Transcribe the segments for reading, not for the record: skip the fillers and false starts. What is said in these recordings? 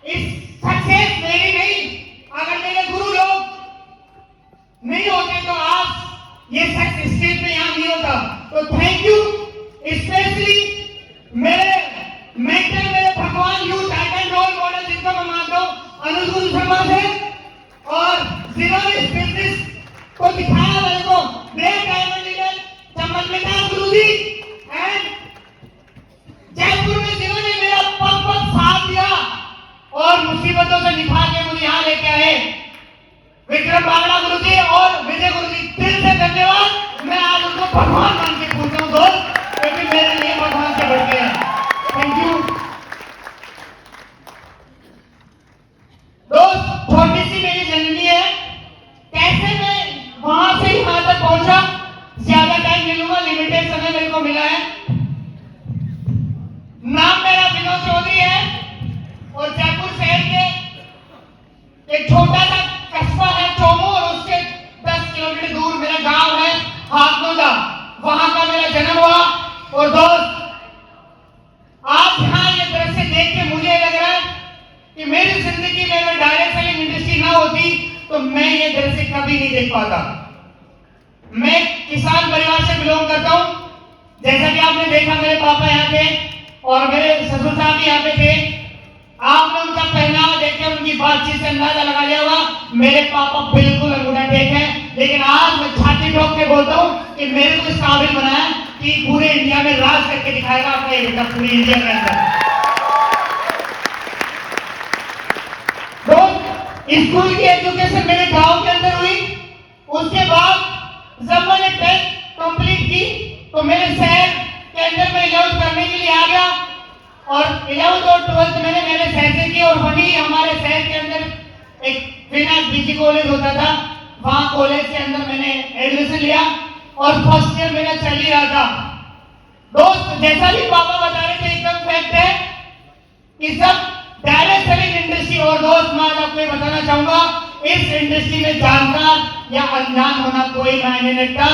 इस सक्सेस मेरी नहीं, अगर मेरे गुरु लोग नहीं होते तो आज ये सक्सेस स्टेज पे यहाँ नहीं होता। तो थैंक यू स्पेशली मेरे मेंटर, मेरे भगवान, यूथ आइकन, रोल मॉडल जिनको मैं मानता हूँ, अनुज गुरु शर्मा से, और जिन्होंने इस बिजनेस को दिखाया मेरे को, great diamond leader Chaman Guru ji, and Jaipur में जिन्होंने मेरा पग साथ दिया और मुसीबतों से निभा के मुझे यहाँ लेके आए, विक्रम बागड़ा गुरु जी और विजय गुरु जी, दिल से धन्यवाद। मैं आज उनको भगवान मान के पूछता हूँ दोस्त, क्योंकि मेरे लिए भगवान से बढ़ गए हैं। थैंक यू दोस्त। छोटी सी मेरी जर्नी है, कैसे मैं वहां से यहां तक पहुंचा, ज्यादा टाइम नहीं लूंगा, लिमिटेड समय मेरे को मिला है। नाम मेरा विनोद चौधरी है और जयपुर शहर के एक छोटा सा कस्बा है चोमू, और उसके 10 किलोमीटर दूर मेरा गांव है हाथनोदा, वहां का मेरा जन्म हुआ। और दोस्त आज यहाँ ये दृश्य देख के मुझे लग रहा है कि मेरी जिंदगी में अगर डायरेक्ट सेलिंग इंडस्ट्री ना होती तो मैं ये दृश्य कभी नहीं देख पाता। मैं किसान परिवार से बिलोंग करता हूँ, जैसा कि आपने देखा मेरे पापा यहाँ थे और मेरे ससुर साहब भी यहाँ पे थे। आपने उनका पहनावा देख के उनकी बातचीत से अंदाजा लगा लिया होगा, मेरे पापा बिल्कुल अंगूठा टेक है। लेकिन आज मैं छाती ठोक के बोलता हूँ कि मेरे को इस काबिल बनाया कि पूरे इंडिया में राज करके दिखाएगा आपका ये बेटा, पूरे इंडिया के अंदर। स्कूल की एजुकेशन मेरे गांव के अंदर हुई, उसके बाद जब मैंने 10th कंप्लीट की तो मेरे शहर के अंदर मैं 11th करने के लिए आ गया, और 11th और 12th मैंने मेरे शहर से की। और वहीं हमारे शहर के अंदर एक विनायक बीजी कॉलेज होता था, वहां कॉलेज के अंदर मैंने एडमिशन लिया और फर्स्ट ईयर मेरा चल ही रहा था। दोस्त जैसा भी पापा बता रहे थे, एकदम फैक्ट है कि सब डायरेक्ट सेलिंग इंडस्ट्री, और दोस्त मैं आपको ये बताना चाहूंगा, इस इंडस्ट्री में जानकार या अनजान होना कोई मायने नहीं रखता।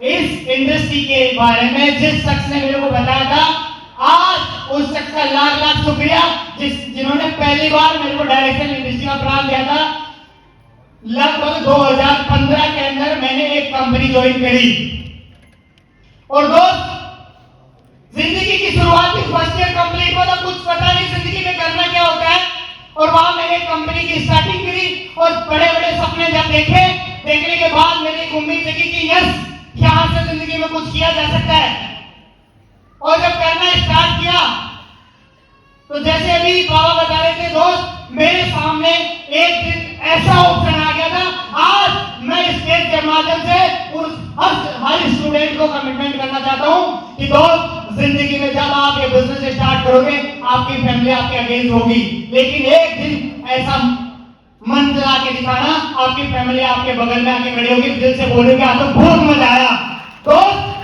इस इंडस्ट्री के बारे में जिस शख्स ने मेरे को बताया था, आज उस शख्स का लाख लाख शुक्रिया, जिन्होंने पहली बार मेरे को डायरेक्ट सेलिंग इंडस्ट्री का प्लान दिया था। लगभग 2015 के अंदर मैंने एक कंपनी ज्वाइन करी। और दोस्त जिंदगी की शुरुआत ही फर्स्ट ईयर कंप्लीट हुआ था, कुछ पता नहीं जिंदगी में करना क्या होता है, और वहां मैंने कंपनी की स्टार्टिंग करी और बड़े बड़े सपने जब देखे, देखने के बाद मैंने एक उम्मीद जगी कि यस, यहां से जिंदगी में कुछ किया जा सकता है। और जब करना स्टार्ट किया तो जैसे अभी बाबा बता रहे थे दोस्त, मेरे सामने एक दिन ऐसा ऑप्शन आ गया था। आज मैं स्टेज के माध्यम से हर स्टूडेंट को कमिटमेंट करना चाहता हूं कि दोस्त जिंदगी में जब आप ये बिजनेस स्टार्ट करोगे, आपकी फैमिली आपके अगेंस्ट होगी, लेकिन एक दिन ऐसा मंत्र आके दिखाना, आपकी फैमिली आपके बगल में आके खड़ी होगी, दिल से बोलेंगे आप तो बहुत मजा आया। तो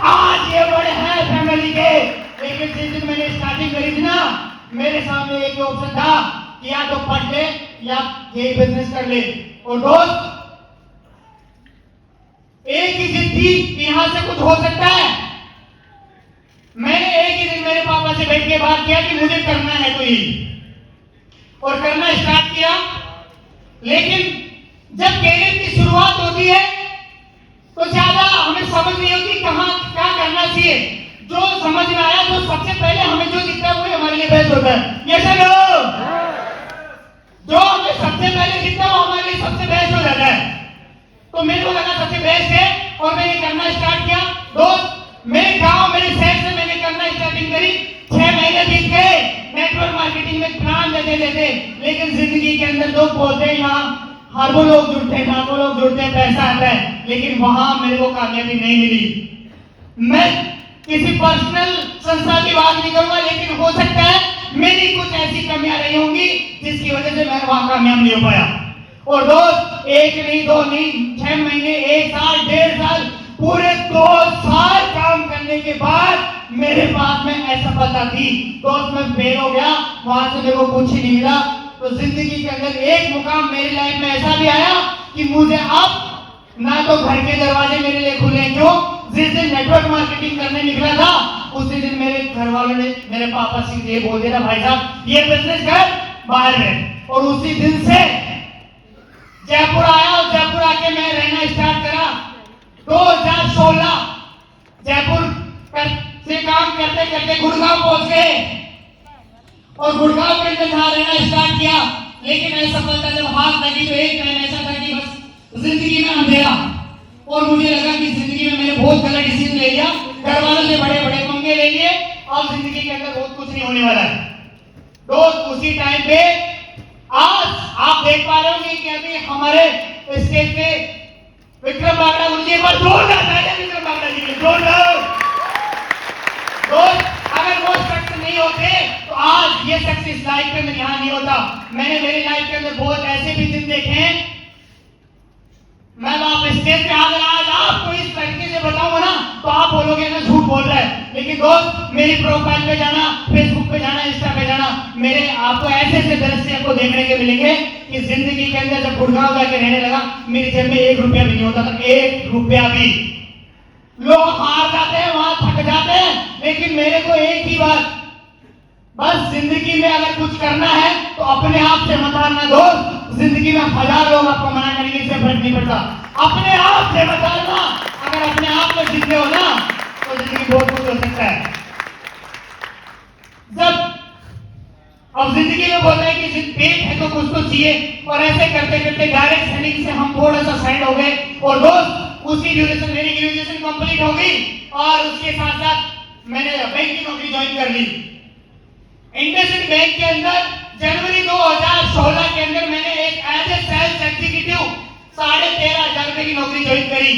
आज ये बड़े हैं फैमिली के, लेकिन जिस दिन मैंने स्टार्टिंग करी थी ना, मेरे सामने एक ऑप्शन था कि या तो पढ़ ले या ये बिजनेस कर ले। और दोस्त एक ही जिद थी कि यहां से कुछ हो सकता है। मैंने एक ही दिन मेरे पापा से बैठ के बात किया कि मुझे करना है कोई, और करना स्टार्ट किया। लेकिन जब कैरियर की शुरुआत होती है तो ज्यादा हमें समझ नहीं होती कहां क्या करना चाहिए। जो समझ में आया, तो सबसे पहले हमें जो दिखता है वो हमारे लिए बेस्ट होता है। ये सब जो हमें सबसे पहले दिखता है वो हमारे लिए सबसे बेस्ट हो जाता है। तो मेरे को लगा सबसे बेस्ट है और मैंने करना स्टार्ट किया। दोस्त मेरे गांव, मेरे शहर से मैंने करना स्टार्टिंग करी। 6 महीने बीत गए नेटवर्क मार्केटिंग में प्लान लेते, लेकिन जिंदगी के अंदर लोग बोलते हैं यहाँ हर वो लोग जुड़ते हैं, लाखों लोग जुड़ते हैं, पैसा आता है, लेकिन वहां मेरे को कामयाबी नहीं मिली। मैं किसी पर्सनल संस्था की बात नहीं करूंगा, लेकिन हो सकता है मेरी कुछ ऐसी कमियां रही होंगी जिसकी वजह से मैं वहां कामयाब नहीं हो पाया। और दोस्त एक नहीं, दो नहीं, 6 महीने, 1 साल, 1.5 साल, पूरे 2 साल काम करने के बाद मेरे पास में असफलता थी। दोस्त मैं फेल हो गया, वहां से मेरे को कुछ ही नहीं मिला। तो जिंदगी के अंदर एक मुकाम मेरी लाइफ में ऐसा भी आया कि मुझे अब ना तो घर के दरवाजे मेरे लिए खुले। क्यों? जिस दिन नेटवर्क मार्केटिंग करने निकला था उसी दिन मेरे घर वालों ने, मेरे पापा से ये बोल दिया, भाई साहब ये बिजनेस कर, बाहर में। और उसी दिन से जयपुर आया और जयपुर आके मैं रहना स्टार्ट करा। 2016 जयपुर से काम करते करते गुड़गांव पहुंच गए और गुड़गांव के अंदर जहां रहना स्टार्ट किया। लेकिन असफलता जब हाथ लगी तो एक टाइम ऐसा था कि बस जिंदगी में अंधेरा, और मुझे लगा कि जिंदगी में मैंने बहुत गलत डिसीजन ले लिया, घर वालों से बड़े बड़े पंगे ले लिए, अब जिंदगी के अंदर बहुत कुछ नहीं होने वाला है। दोस्त उसी टाइम पे आज आप देख पा रहे होंगे कि अभी हमारे स्टेज पे विक्रम बागड़ा गुरुजी, एक बार जोरदार तालियां विक्रम बागड़ा जी के जोरदार। दोस्त अगर वो शख्स नहीं होते तो आज ये शख्स इस लाइफ पे मैं यहाँ नहीं होता। मैंने मेरी लाइफ के अंदर बहुत ऐसे भी दिन देखे हैं। मैं आप स्टेज पे अगर आज आपको इस तरीके से बताऊंगा ना तो आप बोलोगे ना झूठ बोल रहा है। लेकिन दोस्त मेरी प्रोफाइल पे जाना, फेसबुक पे जाना, इंस्टा पे जाना, मेरे आपको ऐसे ऐसे दृश्य आपको देखने के मिलेंगे कि जिंदगी के अंदर जब गुड़गांव जाके रहने लगा मेरी जेब में 1 रुपया भी नहीं होता था, 1 रुपया भी। लोग हार जाते हैं, वहां थक जाते हैं, लेकिन मेरे को एक ही बात, बस जिंदगी में अगर कुछ करना है तो अपने आप से मत हारना दोस्त। जिंदगी में 1000 लोग आपको मना करेंगे, इससे फर्क नहीं पड़ता, अपने आप से मत हारना। अगर अपने आप में जीतते हो ना तो जिंदगी बहुत कुछ हो सकता है। जब अब जिंदगी में बोलते हैं कि पेट है तो कुछ तो चाहिए, और ऐसे करते करते डायरेक्ट सैनिक से हम थोड़ा सा साइड हो गए। और दोस्त उसी ड्यूरेशन मेरी ग्रेजुएशन कंप्लीट हो गई और उसके साथ साथ मैंने बैंक की नौकरी ज्वाइन कर ली। इंडसइंड बैंक के अंदर जनवरी 2016 के अंदर मैंने एक एज ए सेल्स एग्जीक्यूटिव 13,500 रुपए की नौकरी ज्वाइन करी।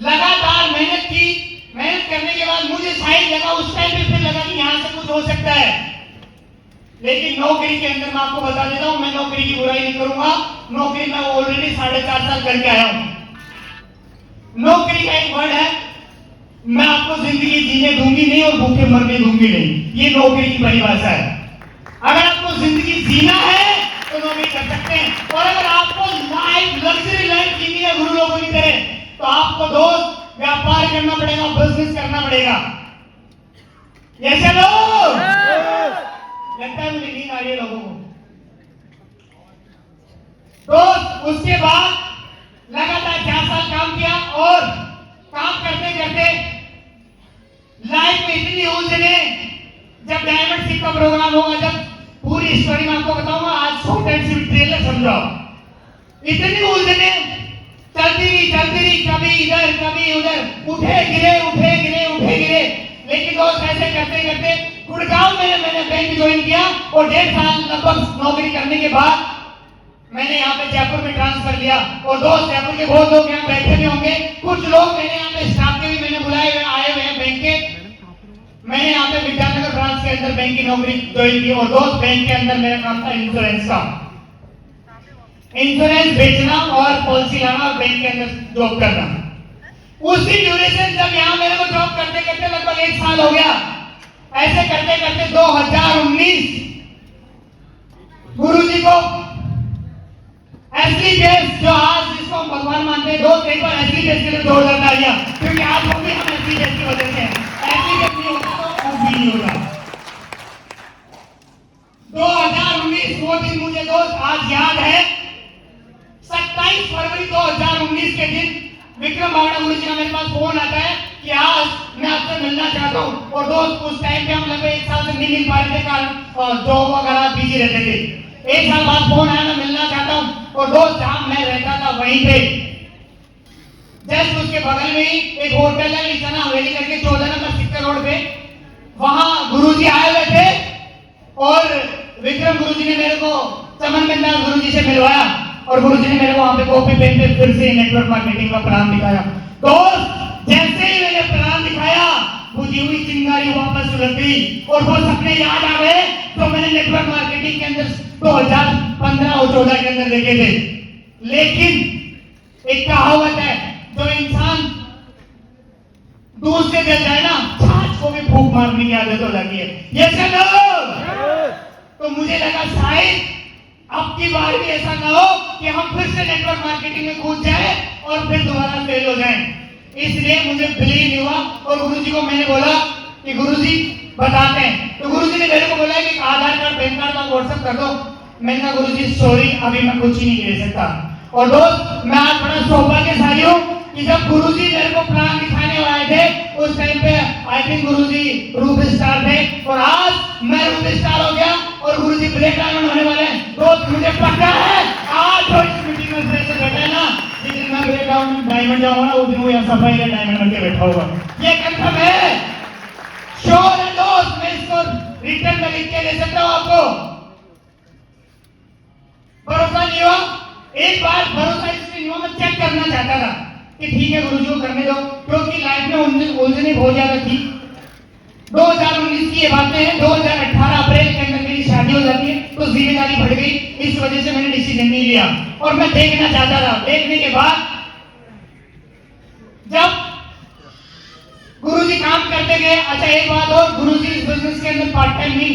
लगातार मेहनत की, मेहनत करने के बाद मुझे शायद लगा उस टाइम पे, फिर लगा कि यहां से कुछ हो सकता है। लेकिन नौकरी के अंदर मैं आपको बता देता हूं, मैं नौकरी की बुराई नहीं करूंगा, नौकरी मैं ऑलरेडी 4.5 साल करके आया हूं। नौकरी का एक वर्ड है, मैं आपको जिंदगी जीने दूंगी नहीं और भूखे मरने दूंगी नहीं, ये नौकरी की परिभाषा है। अगर आपको जिंदगी जीना है तो नौकरी कर सकते हैं, और अगर आपको लाइफ लग्जरी लाइफ जीनी है गुरु लोगों की तरह तो आपको दोस्त व्यापार करना पड़ेगा, बिजनेस करना पड़ेगा। ऐसे लोग लगता है मुझे नींद आ रही है लोगों को। दोस्त उसके बाद लगातार 4 साल काम किया और काम करते करते लाइफ में इतनी उलझने, जब डायमंड सिप का प्रोग्राम होगा, जब पूरी स्टोरी मैं आपको बताऊंगा, आज शॉर्ट एंड स्वीट ट्रेलर समझाओ। इतनी उलझने चलती रही, कभी इधर कभी उधर, उठे गिरे उठे गिरे उठे गिरे। लेकिन दोस्त ऐसे करते करते गुड़गांव में मैंने बैंक ज्वाइन किया और 1.5 साल लगभग नौकरी करने के बाद मैंने यहाँ पे जयपुर में ट्रांसफर लिया। और दोस्त जयपुर के बहुत लोग यहाँ बैठे भी होंगे, कुछ लोग मैंने यहाँ पे स्टाफ के भी मैंने बुलाए हुए आए हुए हैं बैंक के। मैंने यहाँ पे विद्यानगर ब्रांच के अंदर बैंक की नौकरी ज्वाइन की। और दोस्त बैंक के अंदर मेरा काम था इंश्योरेंस का, इंश्योरेंस बेचना और पॉलिसी लाना और बैंक के अंदर जॉब करना। उसी ड्यूरेशन जब यहाँ मेरे को जॉब करते करते लगभग 1 साल हो गया, ऐसे करते करते 2019 गुरुजी को एसली बेस, जो आज जिसको हम भगवान मानते हैं, दोस्त एक बार एसली बेस के लिए जोरदार तालियां, क्योंकि आज वो भी हम एसली बेस की वजह से हैं। एसली बेस नहीं होता तो कुछ भी नहीं होगा। 2019 वो दिन मुझे दोस्त आज याद है, 27 फरवरी 2019 के दिन विक्रम बागड़ा गुरुजी का मेरे पास फोन आता है कि आज मैं आपसे मिलना चाहता हूँ। और दोस्त उस टाइम पे हम लगभग 1 साल से नहीं मिल पा रहे थे, कारण जॉब वगैरह बिजी रहते थे। 1 साल बाद फोन आया, मैं मिलना चाहता हूँ। और दोस्त जहां मैं रहता था वहीं पे जस्ट उसके बगल में ही एक होटल है लिसाना हवेली करके, 14 नंबर सिक्कर रोड पे, वहां गुरुजी आए हुए थे। और विक्रम गुरुजी ने मेरे को चमन बिंदास गुरुजी से मिलवाया और गुरुजी ने मेरे को वहां पे कॉपी पेन पे फिर से नेटवर्क मार्केटिंग का प्लान दिखाया। दोस्त जैसे ही मैंने प्लान दिखाया, बुझी हुई चिंगारी वापस सुलग गई और वो सपने याद आ गए तो मैंने नेटवर्क मार्केटिंग के अंदर 2015 और 14 के अंदर देखे थे। लेकिन एक कहावत है, जो इंसान दूध से जल जाए ना, छाछ को भी फूंक मारने की आदत हो जाती है। ये तो मुझे लगा शायद अब की बार भी ऐसा ना हो कि हम फिर से नेटवर्क मार्केटिंग में कूद जाए और फिर दोबारा फेल हो जाएं। इसलिए मुझे बिलीव नहीं हुआ और गुरुजी को मैंने बोला कि गुरुजी बताते हैं। तो गुरुजी ने मेरे को बोला कि आधार कार्ड पैन कार्ड आप व्हाट्सएप कर दो। मैंने कहा गुरुजी सॉरी, अभी मैं कुछ ही नहीं दे सकता। और दोस्त मैं आज बड़ा सौभाग्यशाली हूँ कि जब गुरुजी मेरे को प्लान दिखाने आए थे उस टाइम पे आई थिंक गुरुजी रूप स्टार थे और आज मैं रूप स्टार हो गया और गुरुजी ब्लैक डायमंड होने वाले हैं। दोस्त मुझे पता है आज जो इस मीटिंग में फ्रेंड्स बैठा है ना, जिस दिन मैं ब्लैक डायमंड जाऊंगा ना उस दिन वो यहाँ सफाई का डायमंड बनके बैठा होगा, ये कंफर्म है। श्योर है दोस्त, मैं इसको रिटर्न में लिख के दे सकता हूँ आपको। भरोसा नहीं हुआ, एक बार भरोसा इसलिए नहीं हुआ, मैं चेक करना चाहता था कि ठीक है गुरुजी को करने दो, क्योंकि लाइफ में उलझने बहुत ज्यादा थी। 2019 की ये बातें हैं, 2018 अप्रैल के अंदर मेरी शादी हो जाती है तो जिम्मेदारी बढ़ गई, इस वजह से मैंने डिसीजन नहीं लिया और मैं देखना चाहता था। देखने के बाद जब गुरुजी काम करते गए, अच्छा एक बात और, गुरुजी इस बिजनेस के अंदर पार्ट टाइम नहीं,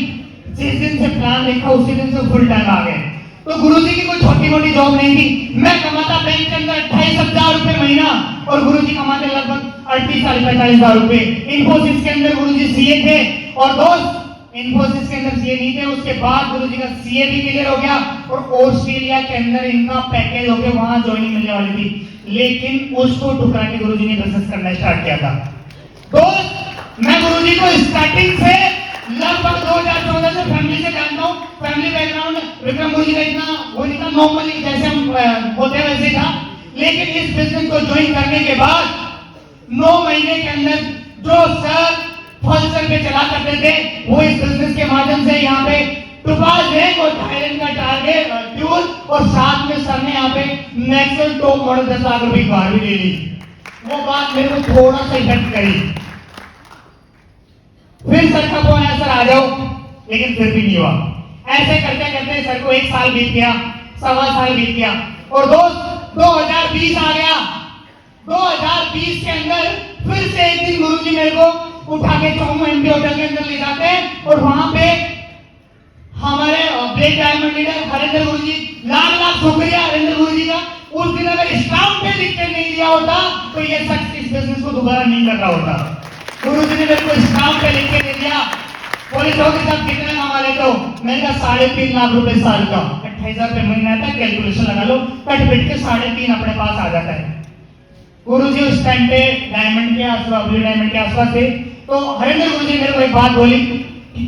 जिस दिन से प्लान देखा उसी दिन से फुल टाइम आ गए। तो गुरुजी की कोई छोटी मोटी जॉब नहीं थी। मैं कमाता बैंक के अंदर 28,000 रुपए महीना और गुरुजी कमाते लगभग 38-45,000 रुपए। इन्फोसिस के अंदर गुरुजी सीए थे और दोस्त इन्फोसिस के अंदर सीए नहीं थे, उसके बाद गुरुजी का सीए भी क्लियर हो गया और ऑस्ट्रेलिया के अंदर इनका पैकेज होकर वहां ज्वाइनिंग मिलने वाली थी, लेकिन उसको ठुकरा के गुरुजी ने बिजनेस करना स्टार्ट किया था। दोस्त मैं गुरुजी को स्टार्टिंग से लगभग 2014 से फैमिली से जानता हूँ। फैमिली बैकग्राउंड विक्रम गुरुजी का इतना वो नहीं था, नॉर्मली जैसे हम होते वैसे था, लेकिन इस बिजनेस को ज्वाइन करने के बाद 9 महीने के अंदर जो सर फर्स्ट सर पे चला करते थे वो इस बिजनेस के माध्यम से यहाँ पे टुपास रैंक और थाईलैंड का टारगेट ट्यूल और साथ में सर ने यहाँ पे नेक्सल टॉप मॉडल 10 लाख रुपए की कार भी ले ली। वो बात मेरे को थोड़ा सा इफेक्ट करी। फिर सर का फोन आया, सर आ जाओ, लेकिन फिर भी नहीं हुआ। ऐसे करते करते सर को 1 साल बीत गया, 1.25 साल बीत गया और दोस्त 2020 आ गया। 2020 के अंदर फिर से एक दिन गुरुजी मेरे को उठा के चौमू एमपी होटल के अंदर ले जाते हैं और वहां पे हमारे ब्लैक डायमंड लीडर हरेंद्र गुरुजी, लाख लाख शुक्रिया हरेंद्र गुरुजी का, उस दिन अगर स्टाम्प पे लिख के नहीं दिया होता तो ये शख्स इस बिजनेस को दोबारा नहीं कर रहा होता। गुरुजी ने मेरे को स्टाम्प पे लिख के दे दिया। पुलिस ऑफिसर कितने कमा लेते हो? मैंने कहा 3.5 लाख रुपए साल का, 28,000 रुपए महीना था, कैलकुलेशन लगा लो, कट पिट के 3.5 अपने पास आ जाता है। गुरुजी उस टाइम पे डायमंड के आसपास, ब्लू डायमंड के आसपास थे। तो हरेंद्र गुरुजी मेरे को एक बात बोली,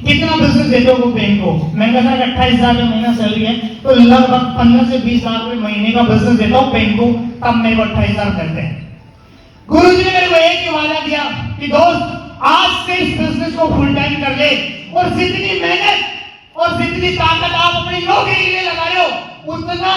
कितना बिजनेस देते हो वो बैंक को? मैंने कहा 28,000 रुपए महीना सैलरी है तो लगभग 15 से 20 लाख रुपए महीने का बिजनेस देता हूँ बैंक को, तब मेरे को 28,000 करते हैं। गुरुजी ने मेरे को एक ही वादा दिया कि दोस्त आज से इस बिजनेस को फुल टाइम कर ले और जितनी मेहनत और जितनी ताकत आप अपनी नौकरी के लिए लगा रहे हो उतना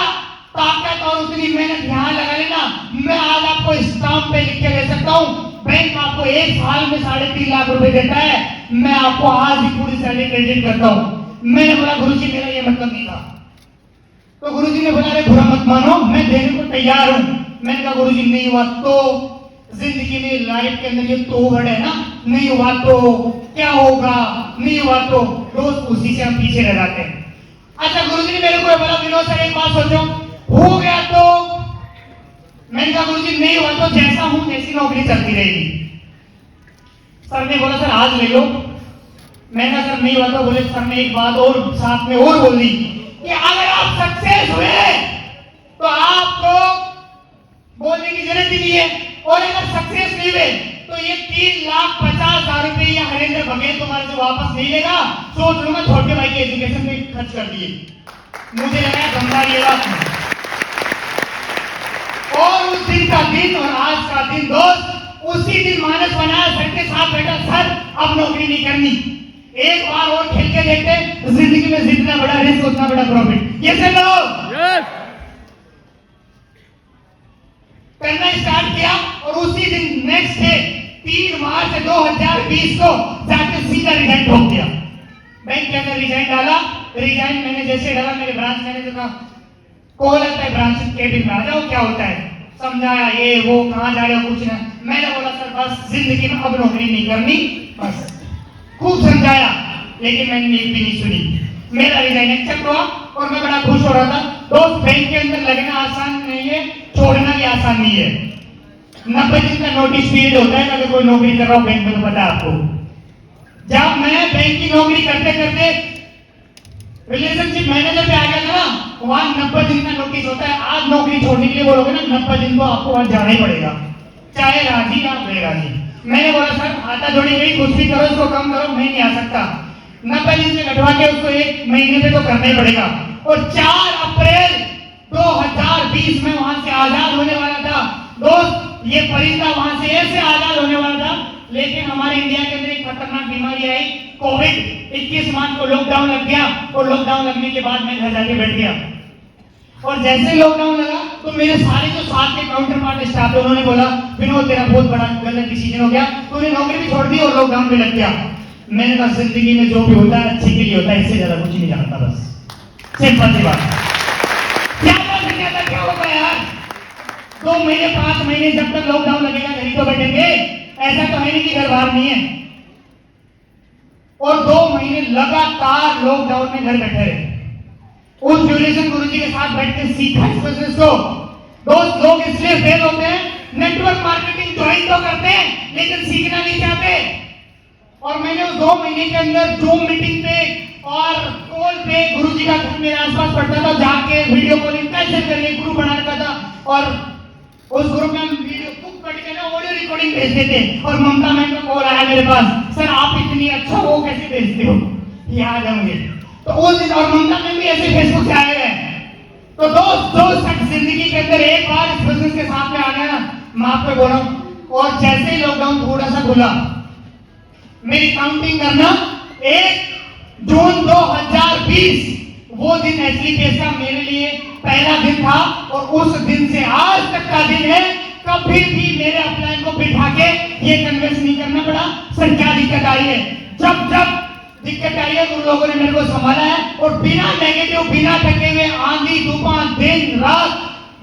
ताकत और उतनी मेहनत यहाँ लगा लेना। मैं आज आपको स्टाम्प पे लिख के दे सकता हूँ, बैंक आपको 1 साल में 3.5 लाख रुपए देता है, मैं आपको आज ही पूरी सैलरी क्रेडिट करता हूँ। मैंने बोला गुरुजी मेरा ये मतलब नहीं था। तो गुरुजी ने बोला अरे बुरा मत मानो, मैं देने को तैयार हूँ। मैंने कहा गुरुजी नहीं हुआ तो जिंदगी में लाइफ के अंदर ये तो वर्ड है ना, नहीं हुआ तो क्या होगा, नहीं हुआ तो रोज उसी से हम पीछे रह जाते हैं। अच्छा गुरुजी ने मेरे को बोला विनोद सर एक बात सोचो, हो गया तो? मैंने कहा गुरुजी नहीं हुआ तो जैसा हूं जैसी नौकरी चलती रहेगी। सर ने बोला सर आज ले लो। मैंने कहा सर नहीं हुआ तो? बोले सर ने एक बात और साथ में और बोल दी कि अगर आप सक्सेस हुए तो आपको बोलने की जरूरत ही नहीं है, और अगर सक्सेस नहीं हुए तो ये 3,50,000 रुपए ये हरेंद्र बघेल तुम्हारे से वापस नहीं लेगा। सोच लूंगा छोटे भाई के एजुकेशन में खर्च कर दिए। मुझे लगा गंभीर ये बात नहीं। और उस दिन का दिन और आज का दिन दोस्त, उसी दिन मानस बनाया, सर के साथ बैठा, सर अब नौकरी नहीं करनी, एक बार और खेल के देखते, जिंदगी में जितना बड़ा रिस्क उतना बड़ा प्रॉफिट। ये से लोग करना स्टार्ट किया और उसी दिन नेक्स्ट डे 3 मार्च 2020 को जाके सीधा रिजाइन ठोक दिया। बैंक के अंदर रिजाइन डाला। रिजाइन मैंने जैसे डाला, मेरे ब्रांच मैनेजर का कॉल आता है, ब्रांच कैबिन में आ जाओ, क्या होता है, समझाया ये वो, कहाँ जा रहे हो, कुछ ना। मैंने बोला सर बस जिंदगी में अब नौकरी नहीं करनी, बस खूब समझाया, लेकिन मैंने एक भी नहीं सुनी। मेरा रिजाइन एक्सेप्ट हुआ और मैं बड़ा खुश हो रहा था। दोस्त बैंक के अंदर लगना आसान नहीं है, छोड़ना भी आसान नहीं है। 90 दिन का नोटिस पीरियड होता है अगर कोई नौकरी कर रहा हो बैंक में, तो पता है आपको। जब मैं बैंक की नौकरी करते करते रिलेशनशिप मैनेजर पे आ गया था ना, वहां 90 दिन का नोटिस होता है। आज नौकरी छोड़ने के लिए बोलोगे ना 90 दिन तो आपको वहां जाना ही पड़ेगा, चाहे राजी या बेराजी। मैंने बोला सर हाथा जोड़ी गई, कुछ भी करो इसको कम करो, मैं नहीं आ सकता। 90 दिन से घटवा के उसको 1 महीने पे तो करना ही पड़ेगा। और 4 अप्रैल 2020 में वहां से आजाद होने वाला था दोस्त। ये परिंदा वहां से ऐसे आजाद होने वाला था, लेकिन हमारे इंडिया के अंदर एक खतरनाक बीमारी आई, कोविड। 21 मार्च को लॉकडाउन लग गया और लॉकडाउन लगने के बाद मैं घर जाके बैठ गया। और जैसे लॉकडाउन लगा तो मेरे सारे जो साथ के काउंटर पार्ट स्टाफ थे उन्होंने बोला विनोद तेरा बहुत बड़ा गलत डिसीजन हो गया, तूने नौकरी भी छोड़ दी और लॉकडाउन भी लग गया। मैंने कहा जिंदगी में जो भी होता है अच्छे के लिए होता है, इससे ज्यादा कुछ नहीं जानता, बस सिंपल सी बात। क्या कर सकते हैं, क्या होगा यार। 2 महीने 5 महीने जब तक लॉकडाउन लगेगा घर ही तो बैठेंगे, ऐसा तो है नहीं कि घर बाहर नहीं है। और 2 महीने लगातार लॉकडाउन में घर बैठे रहे। उस ड्यूरेशन गुरुजी के साथ बैठ के सीखा इस बिजनेस को। दोस्त लोग इसलिए फेल होते हैं, नेटवर्क मार्केटिंग ज्वाइन तो करते हैं लेकिन सीखना नहीं चाहते। और मैंने उस 2 महीने के अंदर जूम मीटिंग पे और कॉल पे गुरुजी का घर मेरे आसपास पड़ता था, जाके वीडियो कॉलिंग कैसे करिए ग्रुप बना रखा था। और उस ग्रुप में हम वीडियो बुक करके ना ऑडियो रिकॉर्डिंग भेजते थे। और ममता मैम का कॉल आया मेरे पास, सर आप इतनी अच्छा वो कैसे भेजते हो, याद है मुझे। तो उस दिन और ममता मैम भी ऐसे फेसबुक से आए हैं। तो दोस्त जो शख्स जिंदगी के अंदर एक बार इस बिजनेस के साथ में आ गया ना, मैं आपको बोल रहा हूं। और जैसे ही लॉकडाउन थोड़ा सा खुला, मेरी काउंटिंग करना 1 जून 2020 वो दिन एसलीपीएस का मेरे लिए पहला दिन था। और उस दिन से आज तक का दिन है, कभी भी मेरे अपलाइन को बिठा के ये कन्विंस नहीं करना पड़ा सर क्या दिक्कत आई है। जब जब दिक्कत आई है उन लोगों ने मेरे को संभाला है। और बिना नेगेटिव, बिना थके हुए, आंधी तूफान दिन रात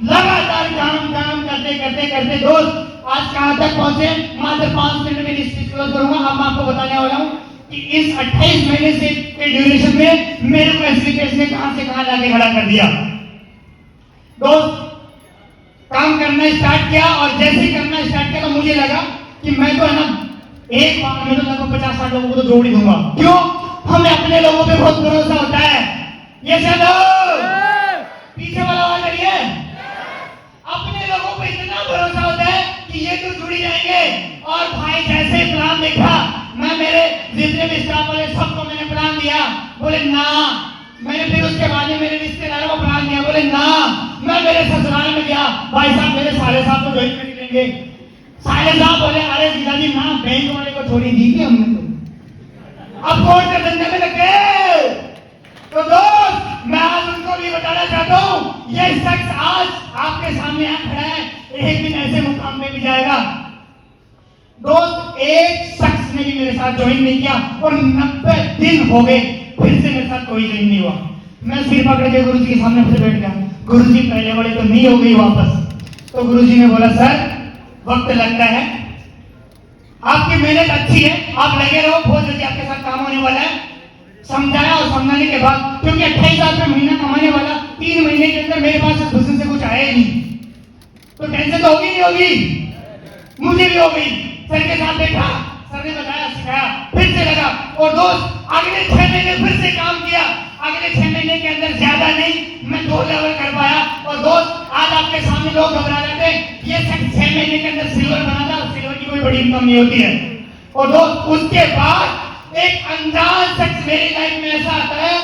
लगातार काम करते करते करते दोस्त आज कहां तक पहुंचे। मात्र 5 मिनट में स्पीच क्लोज करूंगा। अब मैं आपको बताने वाला हूं कि इस 28 महीने से के ड्यूरेशन में मेरे को एसलीपीएस ने कहां से कहां लाके खड़ा कर दिया। दोस्त काम करना स्टार्ट किया और जैसे ही करना स्टार्ट किया तो मुझे लगा कि मैं तो है ना एक बार में तो लगभग 50-60 लोगों को तो जोड़ ही दूंगा। क्यों? हमें अपने लोगों पे बहुत भरोसा होता है। ये चलो पीछे वाला आवाज आ रही है। अपने लोगों पे इतना भरोसा होता है कि ये तो जुड़ ही जाएंगे। और भाई जैसे प्लान देखा, मैं मेरे जितने भी स्टाफ वाले सबको मैंने प्लान दिया, बोले ना। मैंने फिर उसके बाद में मेरे रिश्तेदारों को प्लान दिया, बोले ना। मैं मेरे ससुराल में गया, भाई साहब मेरे साले साहब तो ज्वाइन कर लेंगे। साले साहब बोले अरे जीजाजी ना, बैंक वाले को छोड़ी दी थी हमने तो, अब कोर्ट के धंधे में लग गए। तो दोस्त मैं आज उनको भी बताना चाहता हूं, ये शख्स आज आपके सामने आ खड़ा है, एक दिन ऐसे मुकाम पे भी जाएगा। दोस्त एक शख्स ने भी मेरे साथ ज्वाइन नहीं किया और 90 दिन हो गए फिर से मेरे साथ कोई ज्वाइन नहीं हुआ। मैं सिर पकड़ के गुरुजी के सामने फिर बैठ गया, गुरुजी पहले वाले तो नहीं हो गई वापस। तो गुरुजी ने बोला सर वक्त लगता है, आपकी मेहनत अच्छी है, आप लगे रहो, बहुत जल्दी आपके साथ काम होने वाला है। समझाया और समझाने के बाद, क्योंकि 28,000 रुपये महीना कमाने वाला 3 महीने के अंदर मेरे पास इस बिजनेस से कुछ आया ही नहीं, तो टेंशन तो होगी नहीं होगी, मुझे भी हो गई। सर के साथ देखा, सर ने बताया सिखाया, फिर से लगा। और दोस्त अगले 6 महीने फिर से काम किया। अगले 6 महीने के अंदर ज्यादा नहीं, मैं 2 लेवल कर पाया। और दोस्त आज आपके सामने लोग घबरा जाते हैं, ये 6 महीने के अंदर सिल्वर बना था। सिल्वर की कोई बड़ी इनकम नहीं होती है। और दोस्त उसके बाद एक अनजान शख्स मेरी लाइफ में ऐसा आता है,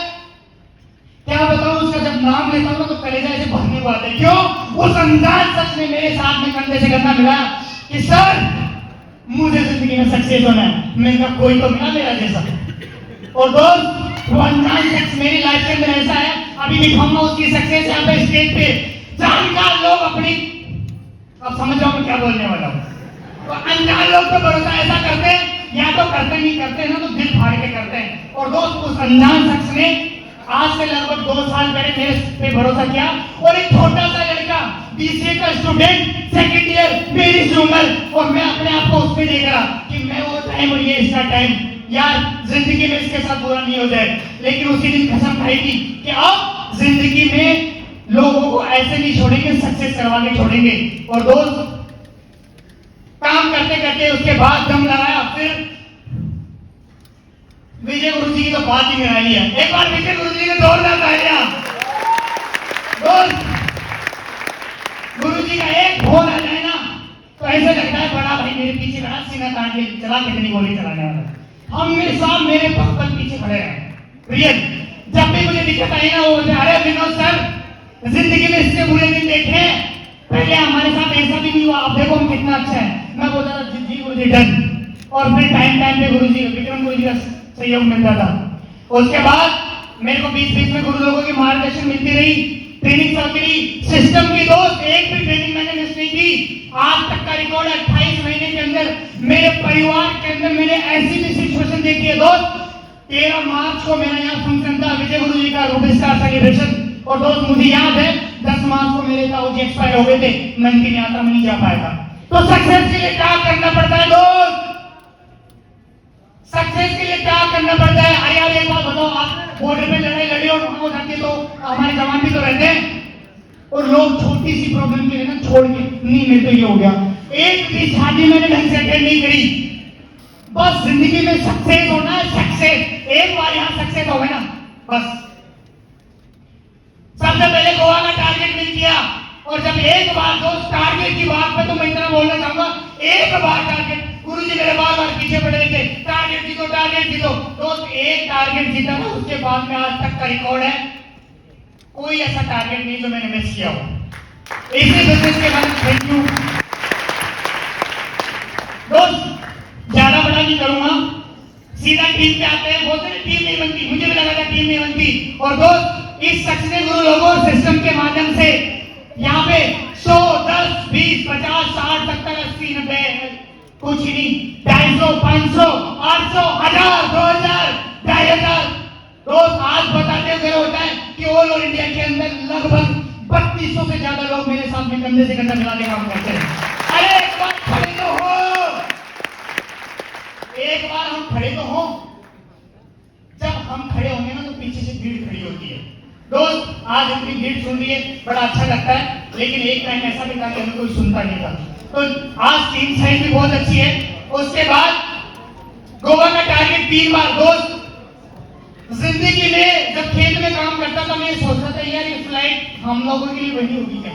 क्या बताऊं, उसका जब नाम लेता हूं तो कलेजा ऐसे भरने को आता है। क्यों? उस अनजान शख्स ने मेरे साथ में कंधे से कंधा मिलाया कि सर मुझे जिंदगी में सक्सेस होना है। मैंने कहा कोई तो मिला मेरा जैसा। और दोस्त वो अनजान शख्स मेरी लाइफ के अंदर ऐसा है, अभी दिखाऊंगा उसकी सक्सेस यहाँ पे स्टेज पे। जानकार लोग अपनी, अब समझ जाओ मैं क्या बोलने वाला हूँ। तो अनजान लोग तो भरोसा ऐसा करते हैं, या तो करते नहीं करते ना तो दिल फाड़ के करते हैं। और दोस्त उस अनजान शख्स ने आज से लगभग 2 साल पहले मेरे पे भरोसा किया। और एक छोटा सा लड़का बीसीए का स्टूडेंट, सेकंड ईयर, मेरी उम्र, और मैं अपने आप को उसमें देख रहा कि मैं वो टाइम और ये इसका टाइम, यार जिंदगी में इसके साथ बुरा नहीं हो जाए। लेकिन उसी दिन कसम खाई थी कि अब जिंदगी में लोगों को ऐसे नहीं छोड़ेंगे, सक्सेस करवा के छोड़ेंगे। और दोस्त काम करते करते उसके बाद दम लगाया, फिर विजय गुरु जी की तो बात ही निराली है। एक बार विजय गुरु जी ने जोरदार तालियां। गुरु जी का एक फोन आ जाए ना तो ऐसा लगता है बड़ा भाई मेरे पीछे खड़ा, सीना तान के चला, कितनी गोली चलाने वाला। हमेशा मेरे पल पीछे खड़े हैं। रियल जब भी मुझे दिक्कत आई ना, वो बोलते अरे विनोद सर, जिंदगी में इससे बुरे दिन देखे, पहले हमारे साथ ऐसा भी नहीं हुआ, अब देखो हम कितना अच्छा है। मैं बोलता था जी गुरु जी डन। और फिर टाइम पे गुरु जी, विक्रम गुरु जी का सहयोग मिलता था। उसके बाद मेरे को बीच बीच में गुरु लोगों की मार्गदर्शन मिलती रही, ट्रेनिंग चलती रही, सिस्टम की दोस्त एक भी ट्रेनिंग मैंने मिस नहीं की। आज तक का रिकॉर्ड है 28 महीने के अंदर मेरे परिवार के अंदर मैंने ऐसी भी सिचुएशन देखी है दोस्त। 13 मार्च को मेरा यहाँ फंक्शन था, विजय गुरु जी का रूबी स्टार सेलिब्रेशन। और दोस्त मुझे याद है 10 मार्च को मेरे ताऊ जी एक्सपायर हो गए थे, मैं उनकी यात्रा में नहीं जा पाया था। तो सक्सेस के लिए क्या करना पड़ता है दोस्त? सक्सेस के लिए क्या करना पड़ता है? अरे यार एक बात बताओ, आप बॉर्डर पे लड़ाई लड़ी और हो जाती है तो हमारे जवान भी तो रहते हैं, और लोग छोटी सी प्रॉब्लम के लिए ना छोड़ के नहीं, मेरे तो ये हो गया, एक भी शादी मैंने ढंग से अटेंड नहीं करी। बस जिंदगी में सक्सेस होना है, सक्सेस एक बार यहाँ सक्सेस हो गए ना बस। सबसे पहले गोवा का टारगेट मिल गया, और जब एक बार दोस्त टारगेट की बात पे तो मैं इतना बोलना चाहूंगा, एक बार टारगेट, गुरु जी मेरे बार बार पीछे पड़े थे, टारगेट जीतो दोस्त, एक टारगेट जीता ना, उसके बाद में आज तक का रिकॉर्ड है, कोई ऐसा टारगेट नहीं जो मैंने मिस किया हो। इसी बिजनेस के बाद थैंक यू दोस्त, ज्यादा बड़ा नहीं करूंगा, सीधा टीम पे आते हैं। बोलते हैं टीम नहीं बनती, मुझे भी लगा था टीम नहीं बनती। और दोस्त इस सक्सेस गुरु लोगों सिस्टम के माध्यम से यहाँ पे 100, 10, 20, 50, 60, 70, 80, 90 कुछ नहीं, 250, 500, 800, 1000, 2000, 2500 दोस्त। आज बताते हुए होता है कि ऑल ओवर इंडिया के अंदर लगभग 3200 से ज्यादा लोग मेरे साथ में कंधे से कंधा मिला के काम करते हैं। अरे एक बार खड़े तो हो, एक बार हम खड़े तो हो। जब हम खड़े होंगे ना तो पीछे से भीड़ खड़ी होती है दोस्त। आज इतनी भीड़ सुन रही है, बड़ा अच्छा लगता है, लेकिन एक टाइम ऐसा भी था कि हमें कोई सुनता नहीं था। तो आज टीम साइड भी बहुत अच्छी है। उसके बाद गोवा का टारगेट 3 बार दोस्त। जिंदगी में जब खेत में काम करता था मैं ये सोचता था यार ये फ्लाइट हम लोगों के लिए बनी होगी क्या,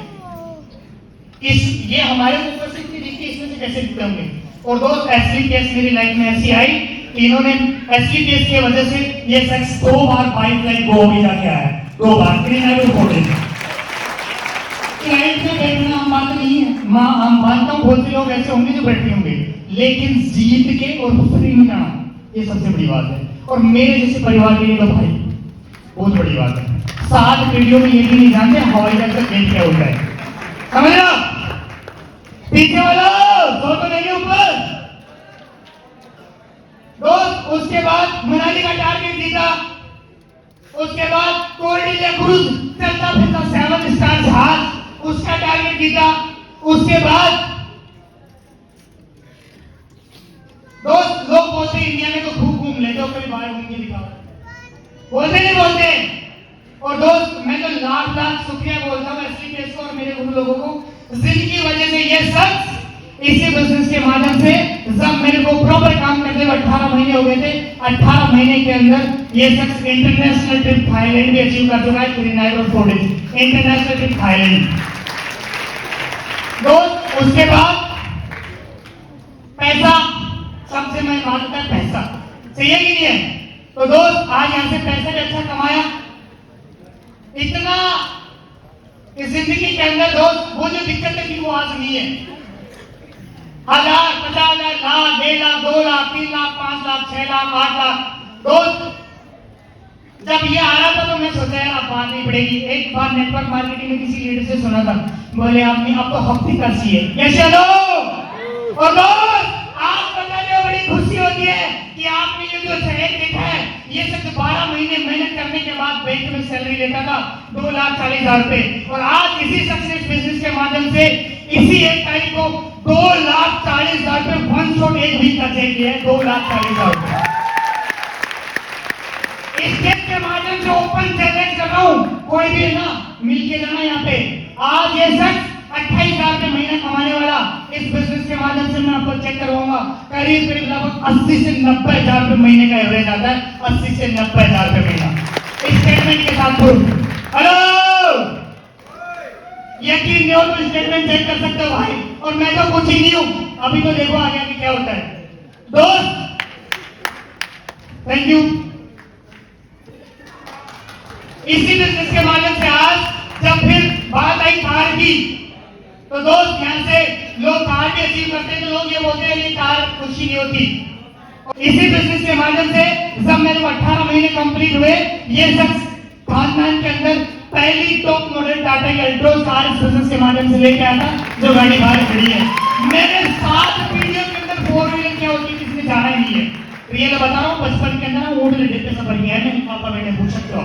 ये हमारे ऊपर से इतनी दिखती, इसमें से कैसे दिखते होंगे। और दोस्त एसलीपीएस मेरी लाइफ में ऐसी आई कि इन्होंने एसलीपीएस की वजह से ये शख्स 2 बार बाई फ्लाइट गोवा भी जाके आया है, 2 बार फ्लाइट में बैठना हम बात नहीं है, हम मानता हूँ बहुत से लोग ऐसे होंगे जो बैठे होंगे, लेकिन जीत के और फ्री में जाना ये सबसे बड़ी बात है। और मेरे जैसे परिवार के लिए तो भाई बहुत बड़ी बात है। 7 पीढ़ियों में ये भी नहीं जानते हवाई जहाज का गेट क्या होता है, समझ लो। पीछे वाला तो नहीं ऊपर दोस्त। उसके बाद मनाली का टारगेट जीता। उसके बाद कोर्डिले क्रूज चलता फिरता 7 स्टार जहाज, उसका टारगेट जीता। उसके बाद दोस्त लोग बोलते इंडिया में तो खूब घूम लेते हो, कभी बाहर घूम के दिखाओ, बोलते नहीं बोलते। और दोस्त मैं तो लाख लाख शुक्रिया बोलता हूँ एसलीपीएस को और मेरे गुरु लोगों को, जिनकी वजह से ये शख्स इसी बिजनेस के माध्यम से जब मेरे को प्रॉपर काम करते हुए 18 महीने हो गए थे, 18 महीने के अंदर ये शख्स इंटरनेशनल ट्रिप थाईलैंड भी अचीव कर चुका है। 3 नाइट और 4 डेज इंटरनेशनल ट्रिप थाईलैंड दोस्त। उसके बाद पैसा सबसे मैं मानता है, पैसा चाहिए कि नहीं है। तो दोस्त आज यहाँ से पैसा भी अच्छा कमाया, इतना इस जिंदगी के अंदर दोस्त वो जो दिक्कतें थी वो आज नहीं है। 1000, 50,000, लाख, 1.5 लाख, 2 लाख, 3 लाख, 5 लाख, 6 लाख, 8 लाख दोस्त। जब ये आ रहा था तो मैं सोचा यार अब बात नहीं पड़ेगी। एक बार नेटवर्क मार्केटिंग में किसी लीडर से सुना था, बोले आपने अब तो हफ्ते कर सी है ये चलो। और दोस्त आप बताने में बड़ी खुशी होती है कि आपने ये जो शहर देखा है, ये सब 12 महीने मेहनत करने के बाद बैंक में सैलरी लेता था 2,40,000 रुपए, और आज इसी सक्सेस बिजनेस के माध्यम से इसी 1 तारीख को 2,40,000 रुपए 1 शॉट 1 वीक का चेक लिया है, 2,40,000 रुपए। इस चेक के माध्यम से ओपन चैलेंज कर रहा हूं, कोई भी ना मिलके जाना यहाँ पे। आज ये शख्स 28,000 रुपए महीना कमाने वाला इस बिजनेस के माध्यम से से मैं आपको चेक करवाऊंगा, करीब करीब लगभग 80 से 90 हजार रुपये महीने का एवरेज आता है, 80 से 90 हजार रुपये महीना स्टेटमेंट के साथ। हेलो, यकीन नहीं हो तो स्टेटमेंट चेक कर सकते हो भाई, और मैं तो कुछ ही नहीं हूं, अभी तो देखो आगे आगे क्या होता है। दोस्त थैंक यू। इसी बिजनेस के माध्यम से आज जब फिर बात आई कार की, तो दोस्त ध्यान से, लोग कार भी अचीव करते हैं तो लोग ये बोलते हैं ये कार कुछ ही नहीं होती। इसी बिजनेस के माध्यम से जब मेरे को 18 महीने कंप्लीट हुए, ये शख्स खानदान के अंदर पहली टॉप मॉडल टाटा की अल्ट्रोज कार इस बिजनेस के माध्यम से लेके आया था, जो गाड़ी बाहर खड़ी है। मेरे 7 पीढ़ियों के अंदर 4 व्हीलर क्या होती है किसी ने जाना ही नहीं है। रियल बता रहा हूँ, बचपन के अंदर ऊँट लेते पे सफर किया है मैंने, पापा बेटे पूछ सकते हो।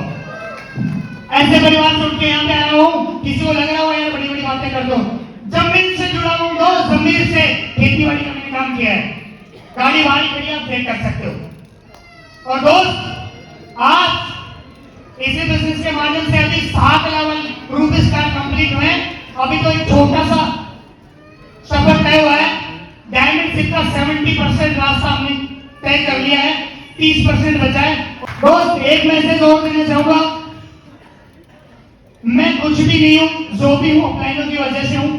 ऐसे परिवार से उठ के यहाँ पे आया हूँ, किसी को लग रहा हो यार बड़ी बड़ी बातें कर दो, जमीन से जुड़ा हूँ, जमीन से खेती बाड़ी का मैंने काम किया है, गाड़ी बाहर खड़ी आप चेक कर सकते हो। और दोस्त आज इसी बिजनेस के माध्यम से अभी 7 लेवल रूपीज कार कंप्लीट हुए। अभी तो एक छोटा सा सफर तय हुआ है, डायमंड सिप का 70% रास्ता हमने तय कर लिया है, 30% बचा है। दोस्त एक मैसेज और देना चाहूंगा, मैं कुछ भी नहीं हूं, जो भी हूं अपलाइनों की वजह से हूं,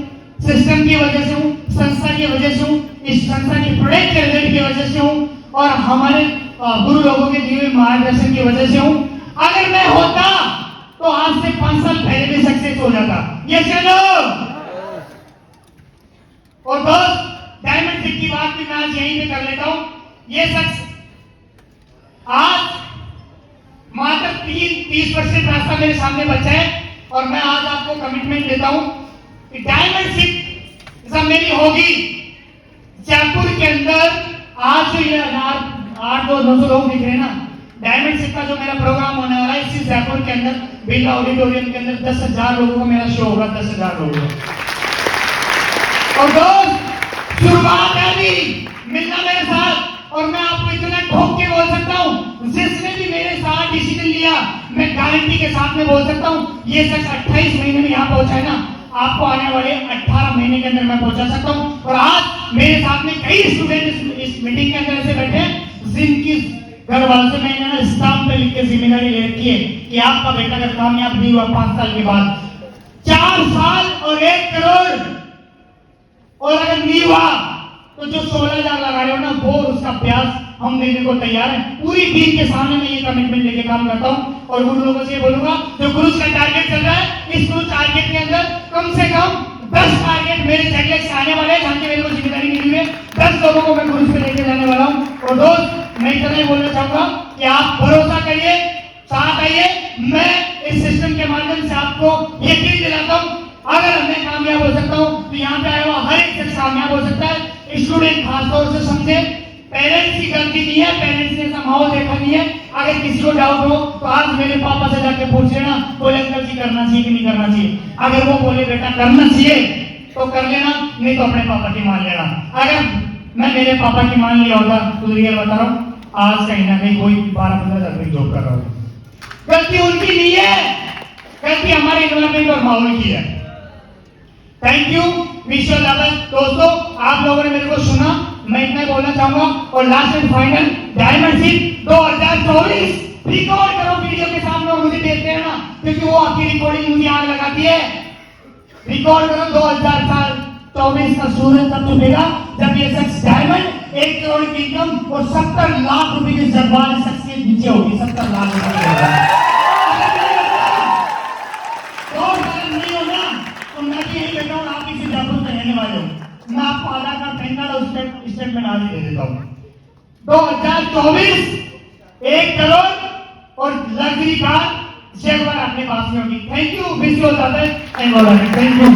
सिस्टम की वजह से हूं, संस्था की वजह से हूं, इस संस्था के प्रोडक्ट के रिजल्ट की वजह से हूं, और हमारे गुरु लोगों के दिए हुए मार्गदर्शन की वजह से हूं। अगर मैं होता तो आज से 5 साल पहले भी सक्सेस हो जाता। ये चलो। और दोस्त डायमंड सिप की बात भी मैं आज यहीं पे कर लेता हूं। ये शख्स आज मात्र 30% रास्ता मेरे सामने बचा है, और मैं आज आपको कमिटमेंट देता हूं कि डायमंड सिप जब मेरी होगी जयपुर के अंदर, आज जो ये 800-900 लोग दिख रहे हैं ना, डायमंड सिप का जो मेरा प्रोग्राम होने वाला है इसी जयपुर के अंदर बिरला ऑडिटोरियम के अंदर 10,000 लोगों का मेरा शो होगा, 10,000 लोगों का। और दोस्त शुरुआत है अभी, मिलना मेरे साथ। और मैं आपको इतना ठोक के बोल सकता हूं, जिसने भी मेरे साथ डिसीजन लिया, मैं गारंटी के साथ में बोल सकता हूं, ये शख्स 28 महीने में यहाँ पहुंचा है ना, आपको आने वाले 18 महीने के अंदर मैं पहुंचा सकता हूं। और आज मेरे साथ में कई स्टूडेंट इस मीटिंग के अंदर ऐसे बैठे हैं जिनकी घर वालों से मैंने ना स्टाम्प पे लिख के जिम्मेदारी ले रखी है कि आपका बेटा अगर कामयाब नहीं हुआ 5 साल के बाद, 4 साल और 1 करोड़, और अगर नहीं हुआ तो जो 16,000 लगा रहे हो ना, वो उसका ब्याज हम देने को तैयार हैं। पूरी टीम के सामने मैं ये कमिटमेंट लेके काम करता हूं, और उन लोगों से ये बोलूंगा जो क्रूज का टारगेट चल रहा है, इस क्रूज टारगेट के अंदर कम से कम 10 टारगेट मेरे चेकलिस्ट से आने वाले हैं, जहां मेरे को जिम्मेदारी मिली है, 10 लोगों को मैं क्रूज पे लेके जाने वाला हूं। और दोस्त मैं इतना ही बोलना चाहूंगा कि आप भरोसा करिए, साथ आइए, मैं इस सिस्टम के माध्यम से आपको यकीन दिलाता हूं, अगर मैं कामयाब हो सकता हूं तो यहाँ पे आया हुआ हर एक शख्स कामयाब हो सकता है। स्टूडेंट खासतौर से समझे, पेरेंट्स की गलती नहीं है, पेरेंट्स ने ऐसा माहौल देखा नहीं है। अगर किसी को डाउट हो तो आज मेरे पापा से जाके पूछ लेना, बोले अंकल जी करना चाहिए कि नहीं करना चाहिए। अगर वो बोले बेटा करना चाहिए तो कर लेना, नहीं तो अपने पापा की मान लेना। अगर मैं मेरे पापा की मान लिया होता तो रियल बता रहा हूँ, आज कहीं ना कहीं कोई 12-15 हजार की जॉब कर रहा होगा। गलती उनकी नहीं है, गलती हमारे इन्वायरमेंट और माहौल की है। Thank you, wish you all. दोस्तों आप लोगों ने मेरे को सुना, मैं इतना बोलना चाहूंगा। और लास्ट एंड फाइनल, डायमंड सिप 2024 रिकॉर्ड करो वीडियो के सामने और मुझे देखते हैं ना, क्योंकि वो आपकी रिकॉर्डिंग मुझे आग लगाती है। रिकॉर्ड करो 2024 का सूरज तब छुपेगा जब ये शख्स डायमंड 1 करोड़ की इनकम और 70 लाख रुपए की जरबान शख्स के नीचे होगी। 70 लाख रुपए मैं आपको आधार कार्ड पैन कार्ड और स्टेटमेंट आज दे देता हूँ। 2024 1 करोड़ और लग्जरी कार शेयर अपने पास में होगी। Thank you, wish you all the best and all the best. Thank you.